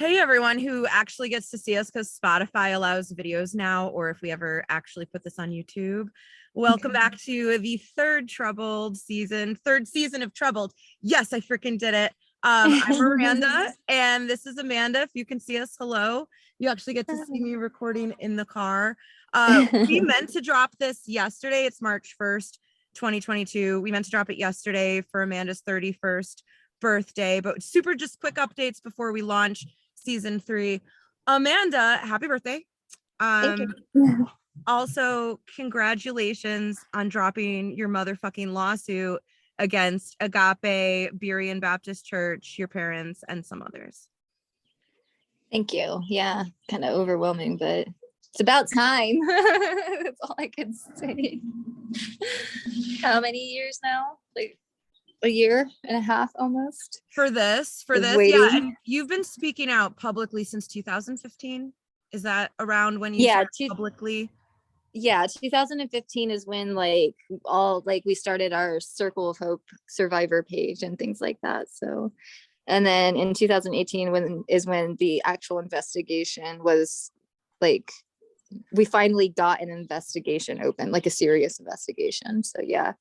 Hey everyone who actually gets to see us because Spotify allows videos now, or if we ever actually put this on YouTube. Welcome back to the third season of Troubled. Yes, I freaking did it. I'm Miranda, and this is Amanda. If you can see us, hello. You actually get to see me recording in the car. We meant to drop this yesterday. It's March 1st, 2022. We meant to drop it yesterday for Amanda's 31st birthday, but super just quick updates before we launch season 3. Amanda, happy birthday. Thank you. Also, congratulations on dropping your motherfucking lawsuit against Agape Berean Baptist Church, your parents, and some others. Thank you. Yeah, kind of overwhelming, but it's about time. That's all I can say. How many years now? Like a year and a half almost for this waiting. Yeah, and you've been speaking out publicly since 2015. Is that around when you started publicly? 2015 is when we started our Circle of Hope survivor page and things like that. So, and then in 2018 when the actual investigation was we finally got an investigation open, like a serious investigation. So yeah.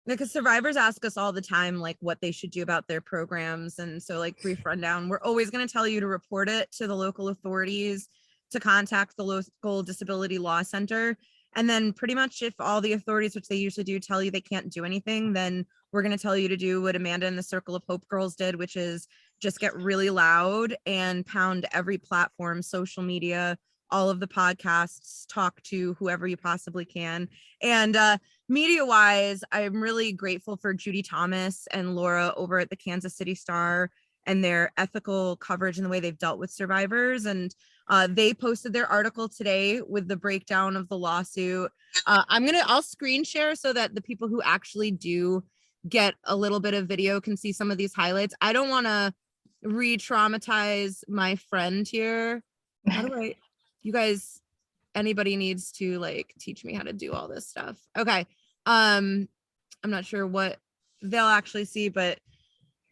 Because survivors ask us all the time, what they should do about their programs. And so brief rundown, we're always going to tell you to report it to the local authorities, to contact the local disability law center. And then pretty much if all the authorities, which they usually do, tell you they can't do anything, then we're going to tell you to do what Amanda and the Circle of Hope girls did, which is just get really loud and pound every platform, social media, all of the podcasts, talk to whoever you possibly can. And media wise, I'm really grateful for Judy Thomas and Laura over at the Kansas City Star and their ethical coverage and the way they've dealt with survivors. And they posted their article today with the breakdown of the lawsuit. I'll screen share so that the people who actually do get a little bit of video can see some of these highlights. I don't want to re-traumatize my friend here. You guys, anybody needs to teach me how to do all this stuff. Okay. I'm not sure what they'll actually see, but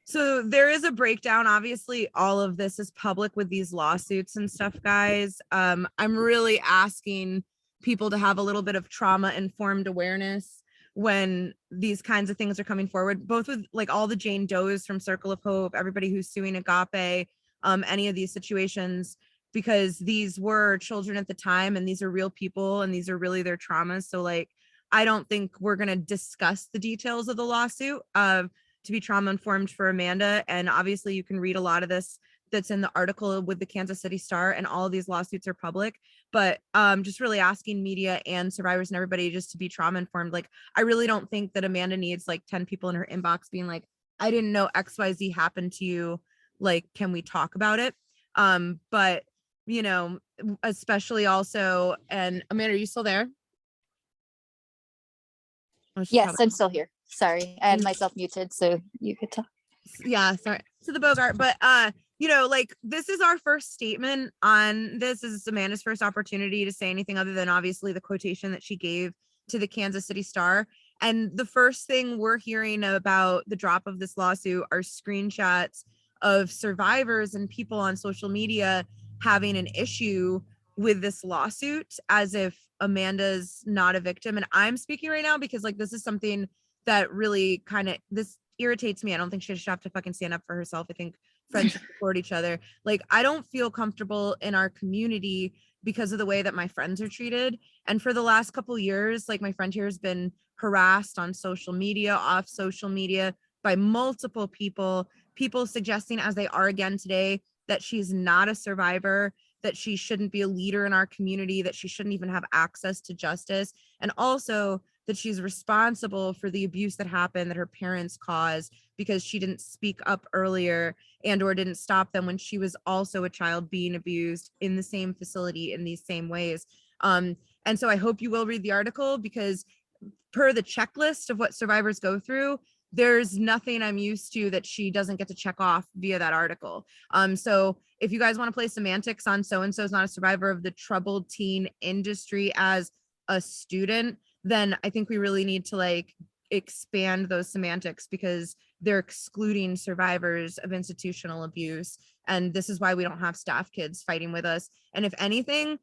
so there is a breakdown. Obviously, all of this is public with these lawsuits and stuff, guys. I'm really asking people to have a little bit of trauma-informed awareness when these kinds of things are coming forward, both with all the Jane Does from Circle of Hope, everybody who's suing Agape, any of these situations, because these were children at the time and these are real people and these are really their traumas. So I don't think we're going to discuss the details of the lawsuit to be trauma informed for Amanda. And obviously you can read a lot of this that's in the article with the Kansas City Star, and all of these lawsuits are public, but just really asking media and survivors and everybody just to be trauma informed. I really don't think that Amanda needs 10 people in her inbox being I didn't know XYZ happened to you. Can we talk about it? But especially also, and Amanda, are you still there? Yes, I'm still here. Sorry, I had myself muted so you could talk. Yeah, sorry to the Bogart, but this is our first statement on this. This is Amanda's first opportunity to say anything other than obviously the quotation that she gave to the Kansas City Star. And the first thing we're hearing about the drop of this lawsuit are screenshots of survivors and people on social media having an issue with this lawsuit as if Amanda's not a victim. And I'm speaking right now because this is something that really this irritates me. I don't think she should have to fucking stand up for herself. I think friends should support each other. I don't feel comfortable in our community because of the way that my friends are treated. And for the last couple of years, my friend here has been harassed on social media, off social media by multiple people suggesting, as they are again today, that she's not a survivor, that she shouldn't be a leader in our community, that she shouldn't even have access to justice, and also that she's responsible for the abuse that happened that her parents caused because she didn't speak up earlier and or didn't stop them when she was also a child being abused in the same facility in these same ways. And so I hope you will read the article, because per the checklist of what survivors go through, there's nothing I'm used to that she doesn't get to check off via that article. So if you guys want to play semantics on so-and-so is not a survivor of the troubled teen industry as a student, then I think we really need to expand those semantics, because they're excluding survivors of institutional abuse And this is why we don't have staff kids fighting with us. And if anything,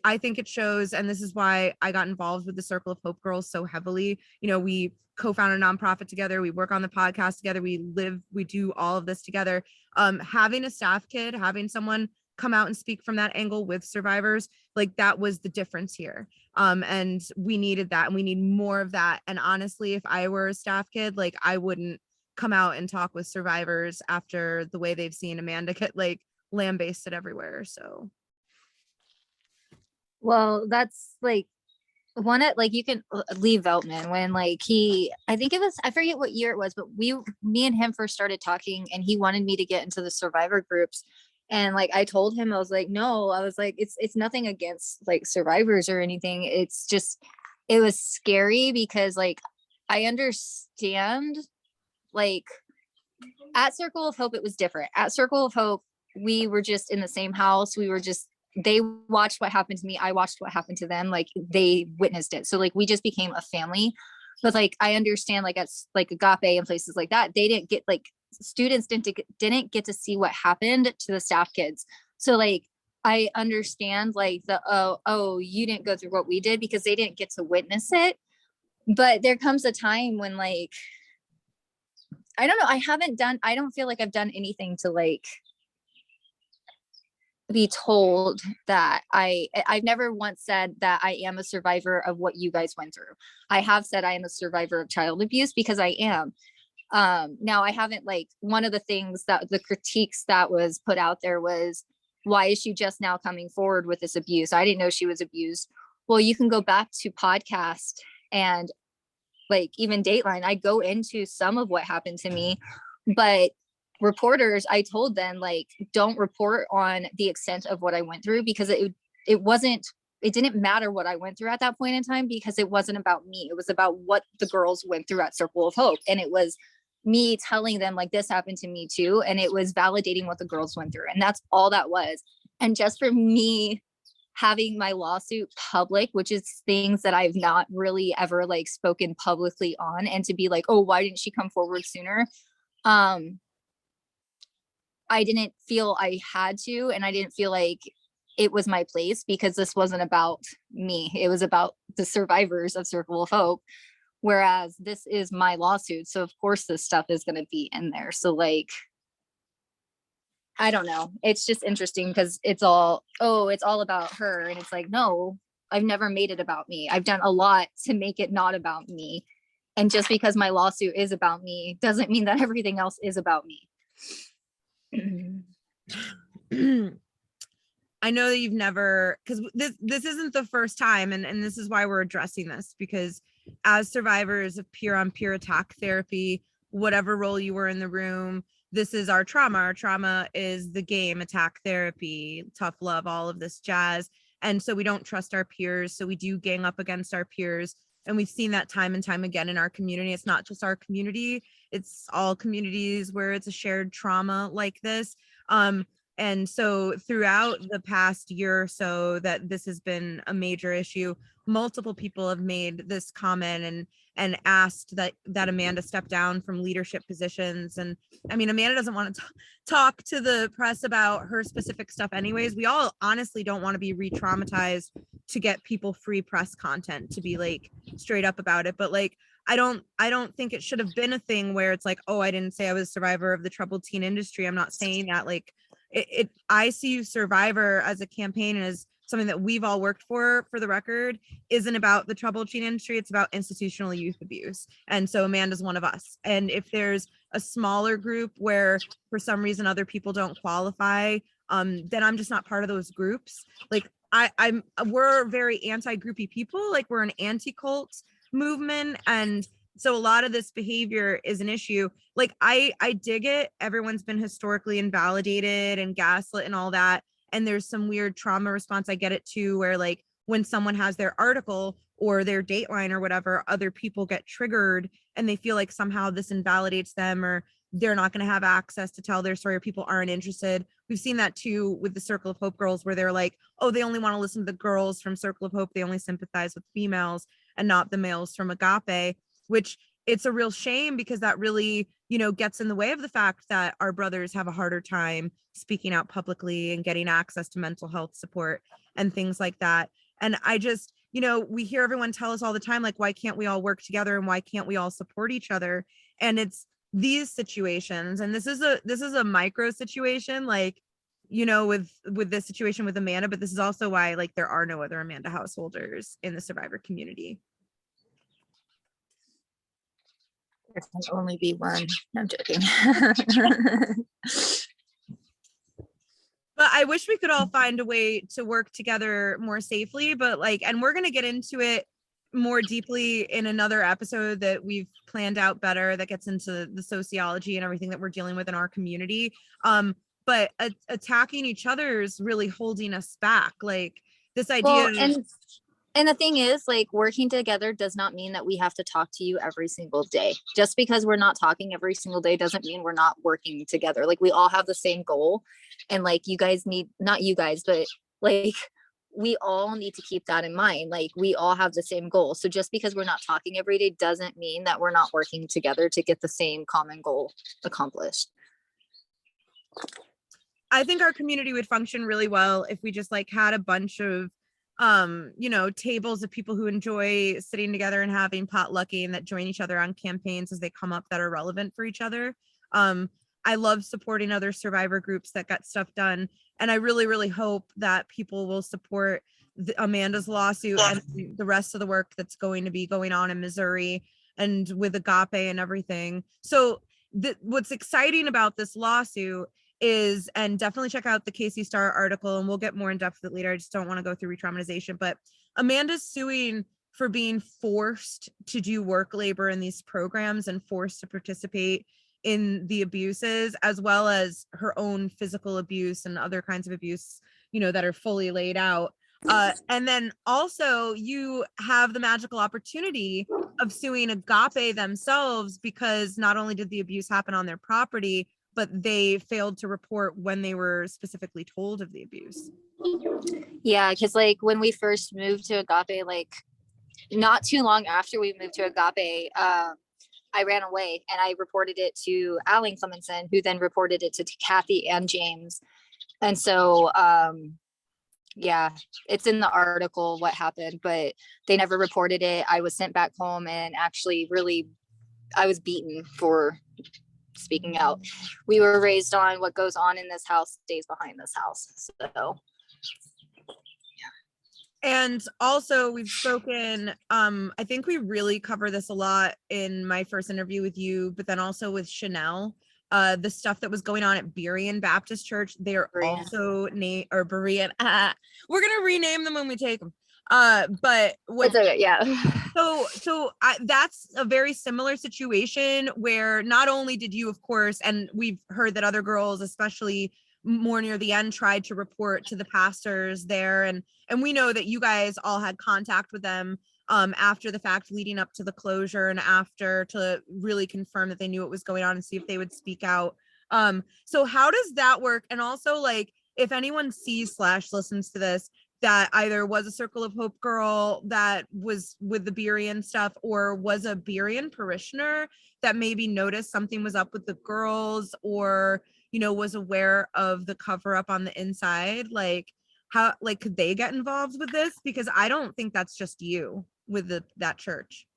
I think it shows, and this is why I got involved with the Circle of Hope Girls so heavily. You know, we co-found a nonprofit together, we work on the podcast together, we do all of this together. Having a staff kid, having someone come out and speak from that angle with survivors, like that was the difference here. And we needed that, and we need more of that. And honestly, if I were a staff kid, like I wouldn't come out and talk with survivors after the way they've seen Amanda get like lambasted everywhere. So well, that's like one at like you can leave Veltman when like I think it was, I forget what year it was, but me and him first started talking, and he wanted me to get into the survivor groups. And like I told him, I was like, no, I was like, it's nothing against like survivors or anything. It's just, it was scary because like I understand, like at Circle of Hope, it was different. At Circle of Hope, we were just in the same house. They watched what happened to me. I watched what happened to them. Like they witnessed it. So like we just became a family. But like I understand, like at like Agape and places like that, they didn't get, like students didn't get to see what happened to the staff kids. So like I understand like the oh you didn't go through what we did, because they didn't get to witness it. But there comes a time when like I don't know, I don't feel like I've done anything to like be told that I've never once said that I am a survivor of what you guys went through. I have said I am a survivor of child abuse, because I am. Now I haven't, like, one of the things that the critiques that was put out there was, why is she just now coming forward with this abuse? I didn't know she was abused. Well, you can go back to podcast and like even Dateline. I go into some of what happened to me, but reporters, I told them, like, don't report on the extent of what I went through, because it didn't matter what I went through at that point in time, because it wasn't about me. It was about what the girls went through at Circle of Hope. And it was me telling them, like, this happened to me too. And it was validating what the girls went through. And that's all that was. And just for me having my lawsuit public, which is things that I've not really ever like spoken publicly on, and to be like, oh, why didn't she come forward sooner? I didn't feel I had to, and I didn't feel like it was my place, because this wasn't about me. It was about the survivors of Circle of Hope. Whereas this is my lawsuit. So of course this stuff is going to be in there. So like, I don't know. It's just interesting because it's all about her. And it's like, no, I've never made it about me. I've done a lot to make it not about me. And just because my lawsuit is about me doesn't mean that everything else is about me. I know that you've never, because this isn't the first time, and this is why we're addressing this, because as survivors of peer-on-peer attack therapy, whatever role you were in the room, this is our trauma. Our trauma is the game, attack therapy, tough love, all of this jazz. And so we don't trust our peers. So we do gang up against our peers. And we've seen that time and time again in our community. It's not just our community, it's all communities where it's a shared trauma like this. And so throughout the past year or so that this has been a major issue, multiple people have made this comment and asked that Amanda step down from leadership positions. And I mean, Amanda doesn't want to talk to the press about her specific stuff anyways. We all honestly don't want to be re-traumatized to get people free press content, to be like straight up about it. But like, I don't think it should have been a thing where it's like, oh, I didn't say I was a survivor of the troubled teen industry. I'm not saying that. Like, iseeyousurvivor as a campaign and as something that we've all worked for the record, isn't about the troubled teen industry. It's about institutional youth abuse. And so Amanda's one of us. And if there's a smaller group where for some reason other people don't qualify, then I'm just not part of those groups. Like we're very anti-groupie people. Like we're an anti-cult movement. And so a lot of this behavior is an issue. Like I dig it. Everyone's been historically invalidated and gaslit and all that. And there's some weird trauma response. I get it too, where like when someone has their article or their Dateline or whatever, other people get triggered and they feel like somehow this invalidates them, or they're not going to have access to tell their story, or people aren't interested. We've seen that too with the Circle of Hope girls, where they're like, oh, they only want to listen to the girls from Circle of Hope. They only sympathize with females and not the males from Agape, which it's a real shame because that really, gets in the way of the fact that our brothers have a harder time speaking out publicly and getting access to mental health support and things like that. And I just, we hear everyone tell us all the time, like, why can't we all work together and why can't we all support each other? And it's these situations, and this is a micro situation, like, with this situation with Amanda, but this is also why, like, there are no other Amanda householders in the survivor community. There can only be one. I'm joking. But I wish we could all find a way to work together more safely, but like, and we're going to get into it more deeply in another episode that we've planned out better, that gets into the sociology and everything that we're dealing with in our community. But attacking each other is really holding us back. Like, this idea. Well, and the thing is, like, working together does not mean that we have to talk to you every single day. Just because we're not talking every single day doesn't mean we're not working together. Like, we all have the same goal, and like, you guys need, not you guys, but like, we all need to keep that in mind. Like, we all have the same goal. So just because we're not talking every day doesn't mean that we're not working together to get the same common goal accomplished. I think our community would function really well if we just like had a bunch of tables of people who enjoy sitting together and having potlucking, and that join each other on campaigns as they come up that are relevant for each other. I love supporting other survivor groups that got stuff done, and I really, really hope that people will support Amanda's lawsuit and the rest of the work that's going to be going on in Missouri and with Agape and everything. So what's exciting about this lawsuit is, and definitely check out the Casey Star article, and we'll get more in depth with it later. I just don't want to go through re-traumatization, but Amanda's suing for being forced to do work labor in these programs and forced to participate in the abuses, as well as her own physical abuse and other kinds of abuse, that are fully laid out. And then also you have the magical opportunity of suing Agape themselves, because not only did the abuse happen on their property, but they failed to report when they were specifically told of the abuse. Yeah, because like when we first moved to Agape, like not too long after we moved to Agape, I ran away and I reported it to Alan Clemenson, who then reported it to Kathy and James. And so, yeah, it's in the article what happened, but they never reported it. I was sent back home, and actually I was beaten for speaking out. We were raised on what goes on in this house stays behind this house. So and also we've spoken, I think we really cover this a lot in my first interview with you, but then also with Chanel, the stuff that was going on at Berean Baptist Church. They're also Berean. We're gonna rename them when we take them. But what, yeah. So that's a very similar situation where not only did you, of course, and we've heard that other girls, especially more near the end, tried to report to the pastors there, and we know that you guys all had contact with them after the fact, leading up to the closure, and after, to really confirm that they knew what was going on and see if they would speak out. So how does that work? And also, like, if anyone sees / listens to this that either was a Circle of Hope girl that was with the Berean stuff, or was a Berean parishioner that maybe noticed something was up with the girls, or, was aware of the cover up on the inside, like, how, like, could they get involved with this? Because I don't think that's just you with that church.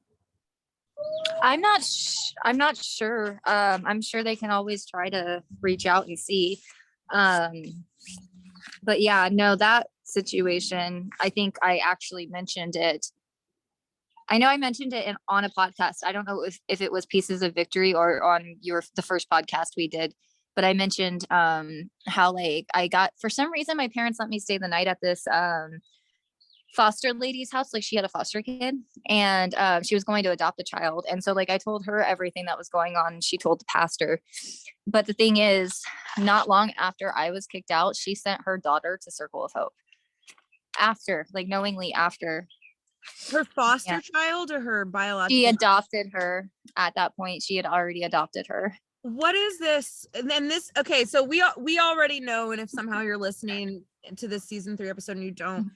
I'm not sure. I'm sure they can always try to reach out and see. But yeah, no, that situation, I think I actually mentioned it. I know I mentioned it on a podcast. I don't know if it was Pieces of Victory or on the first podcast we did, but I mentioned how, like, I got, for some reason, my parents let me stay the night at this foster lady's house. Like, she had a foster kid, and she was going to adopt a child. And so, like, I told her everything that was going on, and she told the pastor. But the thing is, not long after I was kicked out, she sent her daughter to Circle of Hope. After, like, knowingly after. Her foster child or her biological? She adopted her. At that point, she had already adopted her. What is this? And then this, okay, so we already know, and if somehow you're listening to this season 3 episode and you don't,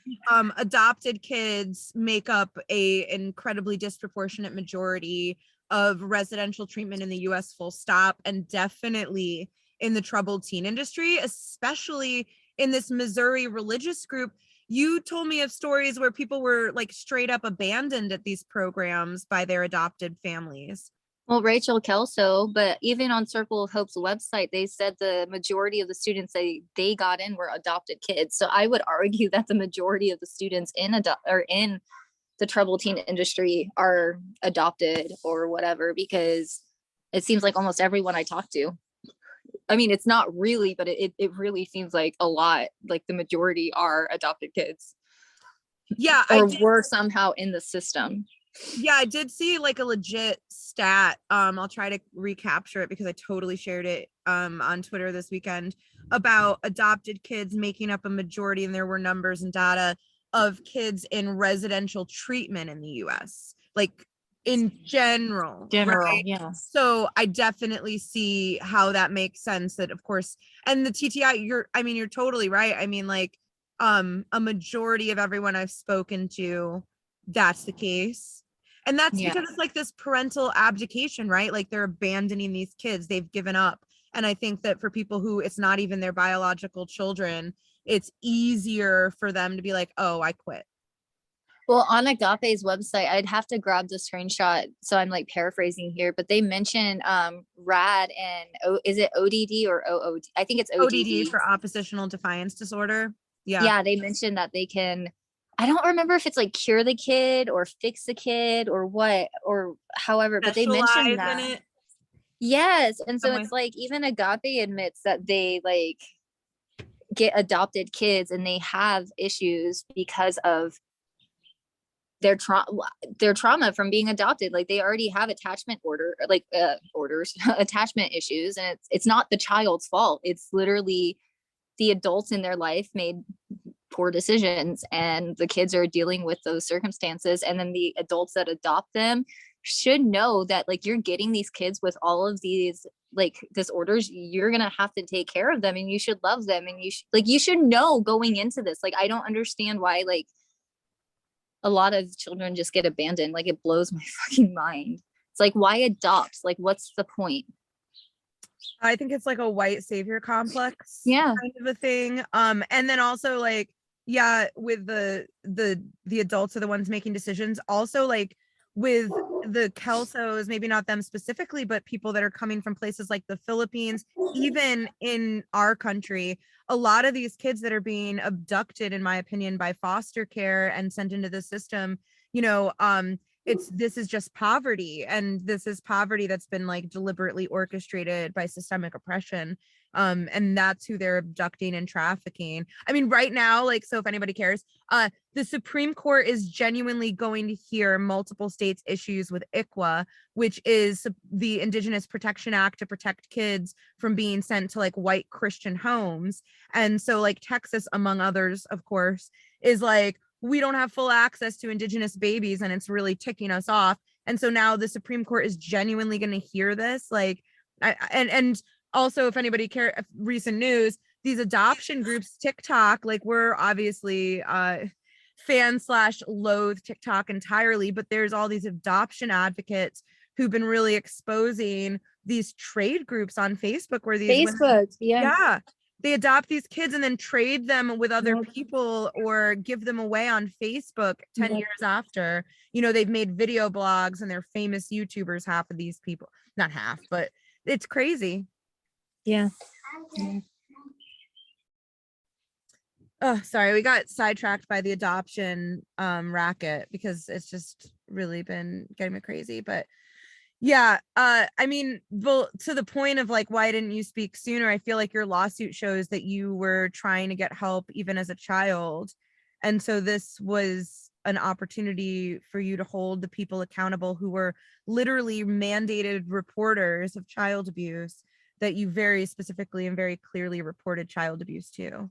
adopted kids make up a incredibly disproportionate majority of residential treatment in the US, full stop, and definitely in the troubled teen industry, especially in this Missouri religious group. You told me of stories where people were like straight up abandoned at these programs by their adopted families. Well, Rachel Kelso, but even on Circle of Hope's website, they said the majority of the students they got in were adopted kids. So I would argue that the majority of the students in the troubled teen industry are adopted or whatever, because it seems like almost everyone I talk to. I mean, it's not really, but it really seems like a lot, like the majority are adopted kids. Yeah. Or were somehow in the system. Yeah, I did see like a legit stat. I'll try to recapture it because I totally shared it on Twitter this weekend about adopted kids making up a majority, and there were numbers and data of kids in residential treatment in the US, like in general, right? Yeah. So I definitely see how that makes sense, that of course, and the TTI, you're totally right. I mean, like a majority of everyone I've spoken to, that's the case. And that's because it's like this parental abdication, right? Like they're abandoning these kids, they've given up. And I think that for people who it's not even their biological children, it's easier for them to be like, oh, I quit. Well, on Agape's website, I'd have to grab the screenshot, so I'm like paraphrasing here, but they mention RAD and is it ODD or OOD? I think it's ODD for oppositional defiance disorder. Yeah, they mentioned that they can, I don't remember if it's like cure the kid or fix the kid or what, or however, but they mentioned that. In it. Yes. And so it's like even Agape admits that they like get adopted kids and they have issues because of their trauma from being adopted. Like they already have attachment attachment issues, and it's not the child's fault. It's literally the adults in their life made poor decisions, and the kids are dealing with those circumstances. And then the adults that adopt them should know that like you're getting these kids with all of these like disorders, you're gonna have to take care of them, and you should love them, and you should know going into this. Like I don't understand why like a lot of children just get abandoned. Like it blows my fucking mind. It's like, why adopt? Like what's the point? I think it's like a white savior complex kind of a thing. And then also like, yeah, with the adults are the ones making decisions. Also like with the Kelsos, maybe not them specifically, but people that are coming from places like the Philippines, even in our country, a lot of these kids that are being abducted, in my opinion, by foster care and sent into the system, this is just poverty, and this is poverty that's been like deliberately orchestrated by systemic oppression. And that's who they're abducting and trafficking. I mean, right now, like, so if anybody cares, the Supreme Court is genuinely going to hear multiple states' issues with ICWA, which is the Indigenous Protection Act to protect kids from being sent to like white Christian homes. And so like Texas, among others, of course, is like, we don't have full access to Indigenous babies, and it's really ticking us off. And so now the Supreme Court is genuinely going to hear this. Like, and also, if anybody cares, recent news, these adoption groups, TikTok, like we're obviously fan/loathe TikTok entirely, but there's all these adoption advocates who've been really exposing these trade groups on Facebook where these women, they adopt these kids and then trade them with other people or give them away on Facebook 10 years after. They've made video blogs and they're famous YouTubers, half of these people, not half, but it's crazy. Yeah. Oh, sorry, we got sidetracked by the adoption racket because it's just really been getting me crazy. But yeah, I mean, well, to the point of like, why didn't you speak sooner? I feel like your lawsuit shows that you were trying to get help even as a child. And so this was an opportunity for you to hold the people accountable who were literally mandated reporters of child abuse, that you very specifically and very clearly reported child abuse to.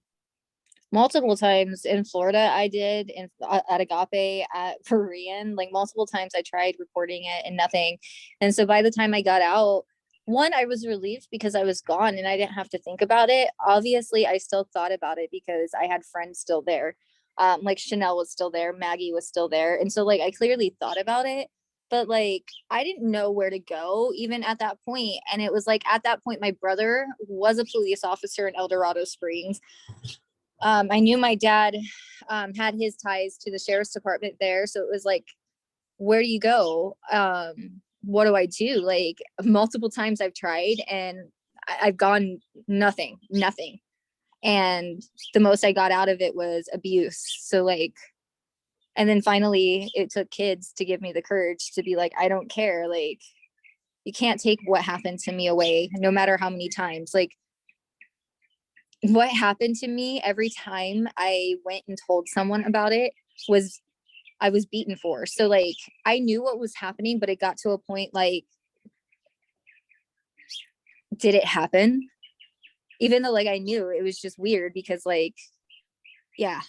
Multiple times in Florida, I did at Agape, at Berean, like multiple times I tried reporting it and nothing. And so by the time I got out, one, I was relieved because I was gone and I didn't have to think about it. Obviously, I still thought about it because I had friends still there. Like Chanel was still there, Maggie was still there. And so like I clearly thought about it. but like I didn't know where to go even at that point. And it was like at that point my brother was a police officer in El Dorado Springs. I knew my dad had his ties to the sheriff's department there, so it was like, where do you go? What do I do? Like multiple times I've tried and I've gone nothing. And the most I got out of it was abuse. So like, and then finally it took kids to give me the courage to be like, I don't care. Like, you can't take what happened to me away, no matter how many times. Like, what happened to me every time I went and told someone about it was I was beaten for. So like, I knew what was happening, but it got to a point like, did it happen? Even though like I knew, it was just weird because like, yeah.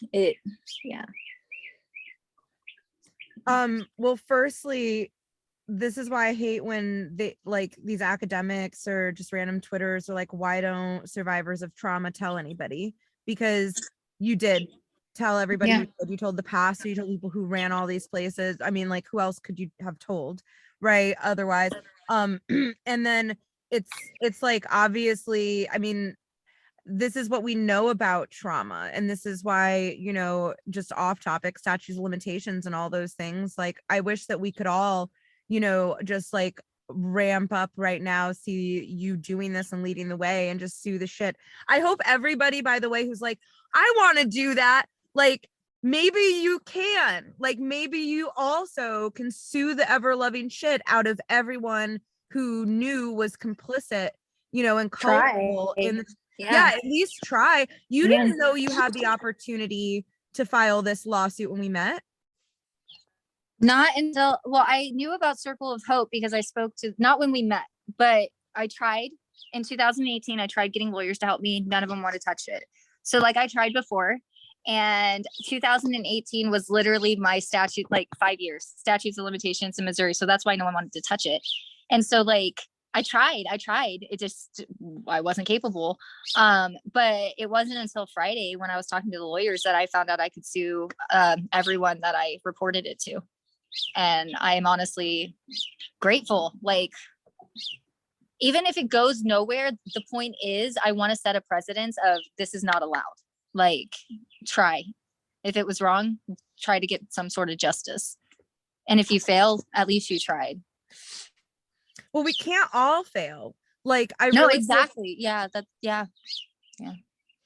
Well, firstly, this is why I hate when they like these academics or just random Twitters are like, why don't survivors of trauma tell anybody? Because you did tell everybody. Yeah. You told the pastor, you told people who ran all these places. I mean, like, who else could you have told, right? Otherwise, and then it's like, obviously, I mean, this is what we know about trauma, and this is why, you know, just off topic, statutes of limitations and all those things. Like, I wish that we could all, you know, just like ramp up right now, see you doing this and leading the way and just sue the shit. I hope everybody, by the way, who's like, I want to do that, like, maybe you can, like, maybe you also can sue the ever loving shit out of everyone who knew was complicit, you know, and culpable in the, yeah, at least try. You didn't know you had the opportunity to file this lawsuit when we met? Not until, well, I knew about Circle of Hope because I spoke to, not when we met, but I tried in 2018. I tried getting lawyers to help me. None of them wanted to touch it. So like I tried before, and 2018 was literally my statute, like 5 years, statutes of limitations in Missouri. So that's why no one wanted to touch it. And so like, I tried, it just, I wasn't capable. But it wasn't until Friday when I was talking to the lawyers that I found out I could sue everyone that I reported it to. And I am honestly grateful. Like, even if it goes nowhere, the point is I want to set a precedence of this is not allowed. Like, try. If it was wrong, try to get some sort of justice. And if you fail, at least you tried. Well, we can't all fail. Like, Exactly. Yeah.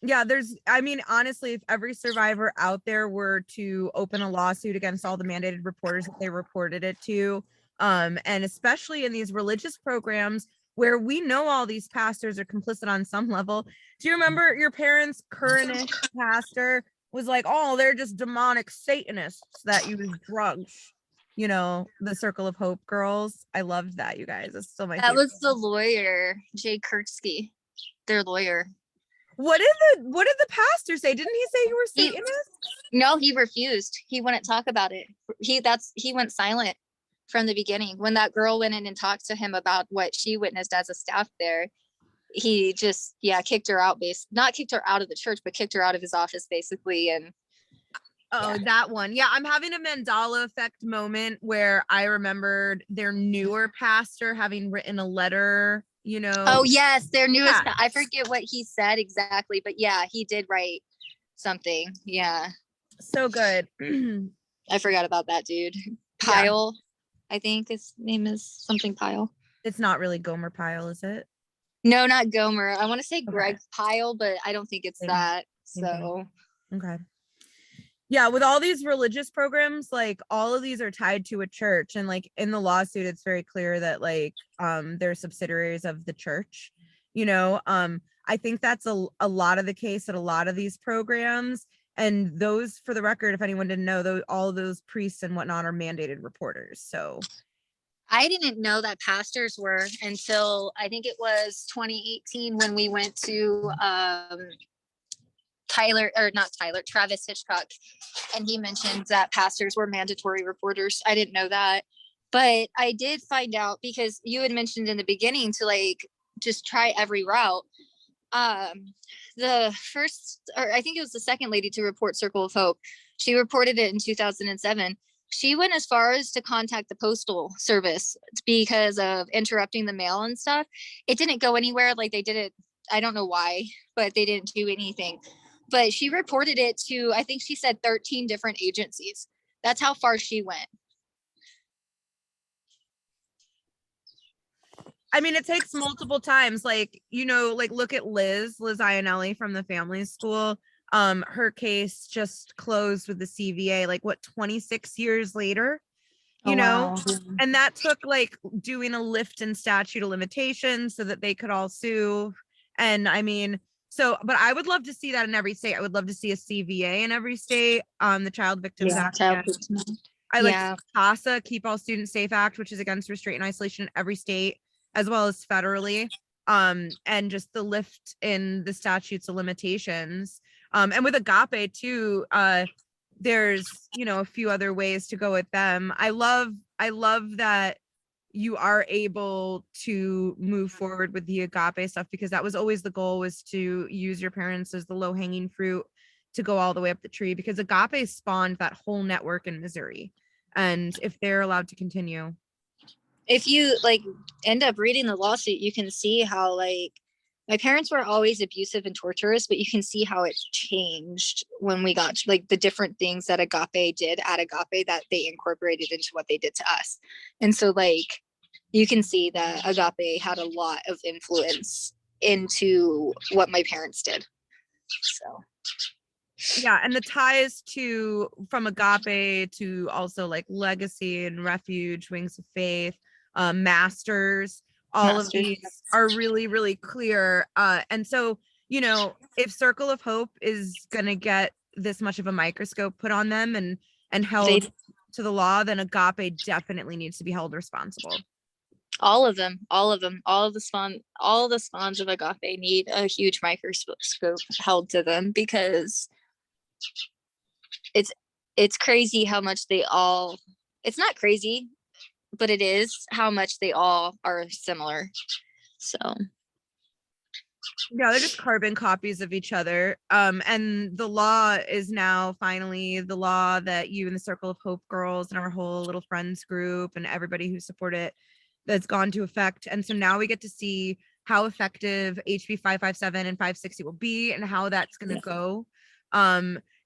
Yeah, there's, I mean, honestly, if every survivor out there were to open a lawsuit against all the mandated reporters that they reported it to, and especially in these religious programs where we know all these pastors are complicit on some level. Do you remember your parents' current pastor was like, oh, they're just demonic Satanists that use drugs? You know, the Circle of Hope girls. I loved that, you guys. It's still my favorite. That was the lawyer, Jay Kirksky, their lawyer. What did the pastor say? Didn't he say you were Satanist? No, he refused. He wouldn't talk about it. He went silent from the beginning. When that girl went in and talked to him about what she witnessed as a staff there, he just, kicked her out, not kicked her out of the church, but kicked her out of his office basically. And that one. Yeah, I'm having a Mandela effect moment where I remembered their newer pastor having written a letter, you know. Oh yes, their newest. Yeah. I forget what he said exactly, but yeah, he did write something. Yeah. So good. I forgot about that dude. Pyle, yeah. I think his name is something Pyle. It's not really Gomer Pyle, is it? No, not Gomer. I want to say Greg Pyle, but I don't think it's that. So. Okay. Yeah, with all these religious programs, like all of these are tied to a church, and like in the lawsuit, it's very clear that like they're subsidiaries of the church. You know, I think that's a lot of the case at a lot of these programs. And those, for the record, if anyone didn't know, all of those priests and whatnot are mandated reporters. So I didn't know that pastors were until I think it was 2018 when we went to Travis Hitchcock, and he mentioned that pastors were mandatory reporters. I didn't know that, but I did find out because you had mentioned in the beginning to like just try every route. The first, or I think it was the second lady to report Circle of Hope, she reported it in 2007. she went as far as to contact the postal service because of interrupting the mail and stuff. It didn't go anywhere. Like they did it, I don't know why, but they didn't do anything. But she reported it to, I think she said 13 different agencies. That's how far she went. I mean, it takes multiple times. Like, you know, like look at Liz Ionelli from the family school. Her case just closed with the CVA, like what, 26 years later, you know? Wow. And that took like doing a lift in statute of limitations so that they could all sue. And I mean, so, but I would love to see that in every state. I would love to see a CVA in every state. The Child Victims Act. I like CASA, Keep All Students Safe Act, which is against restraint and isolation in every state, as well as federally. And just the lift in the statutes of limitations. And with Agape too, there's, you know, a few other ways to go with them. I love that you are able to move forward with the Agape stuff, because that was always the goal, was to use your parents as the low hanging fruit to go all the way up the tree, because Agape spawned that whole network in Missouri. And if they're allowed to continue. If you like end up reading the lawsuit, you can see how like my parents were always abusive and torturous, but you can see how it's changed when we got to, like, the different things that Agape did at Agape that they incorporated into what they did to us. And so like you can see that Agape had a lot of influence into what my parents did. So yeah, and the ties to from Agape to also like Legacy and Refuge, Wings of Faith, Masters, all of these are really, really clear. And so, you know, if Circle of Hope is gonna get this much of a microscope put on them and held to the law, then Agape definitely needs to be held responsible. All of the spawns of Agape need a huge microscope held to them, because it's crazy how much they all, it's not crazy, but it is how much they all are similar. So yeah, they're just carbon copies of each other. And the law is now finally the law that you and the Circle of Hope girls and our whole little friends group and everybody who support it, that's gone to effect. And so now we get to see how effective HB 557 and 560 will be and how that's going to go.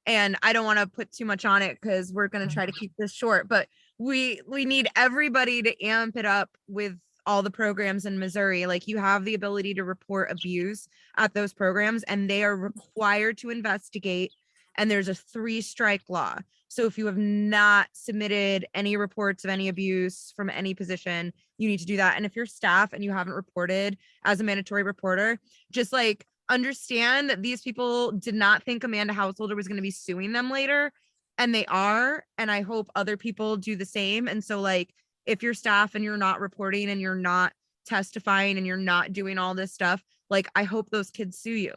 And I don't want to put too much on it because we're going to try to keep this short, but we need everybody to amp it up with all the programs in Missouri. Like, you have the ability to report abuse at those programs, and they are required to investigate. And there's a 3-strike law. So if you have not submitted any reports of any abuse from any position, you need to do that. And if you're staff and you haven't reported as a mandatory reporter, just like understand that these people did not think Amanda Householder was going to be suing them later, and they are. And I hope other people do the same. And so like, if you're staff and you're not reporting and you're not testifying and you're not doing all this stuff, like, I hope those kids sue you.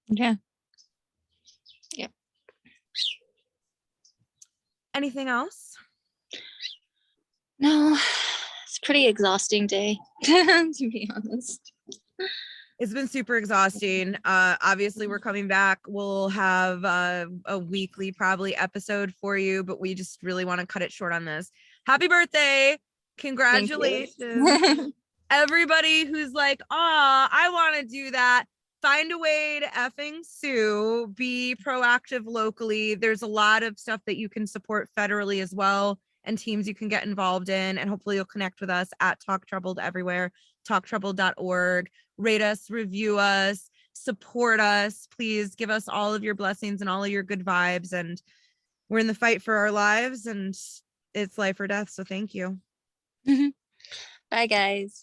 Yeah. Anything else? No, it's a pretty exhausting day, to be honest. It's been super exhausting. Obviously we're coming back. We'll have a weekly probably episode for you, but we just really want to cut it short on this. Happy birthday. Congratulations. Everybody who's like, I want to do that. Find a way to effing sue. Be proactive locally. There's a lot of stuff that you can support federally as well, and teams you can get involved in. And hopefully you'll connect with us at Talk Troubled everywhere, talktroubled.org. Rate us, review us, support us. Please give us all of your blessings and all of your good vibes. And we're in the fight for our lives, and it's life or death. So thank you. Bye, guys.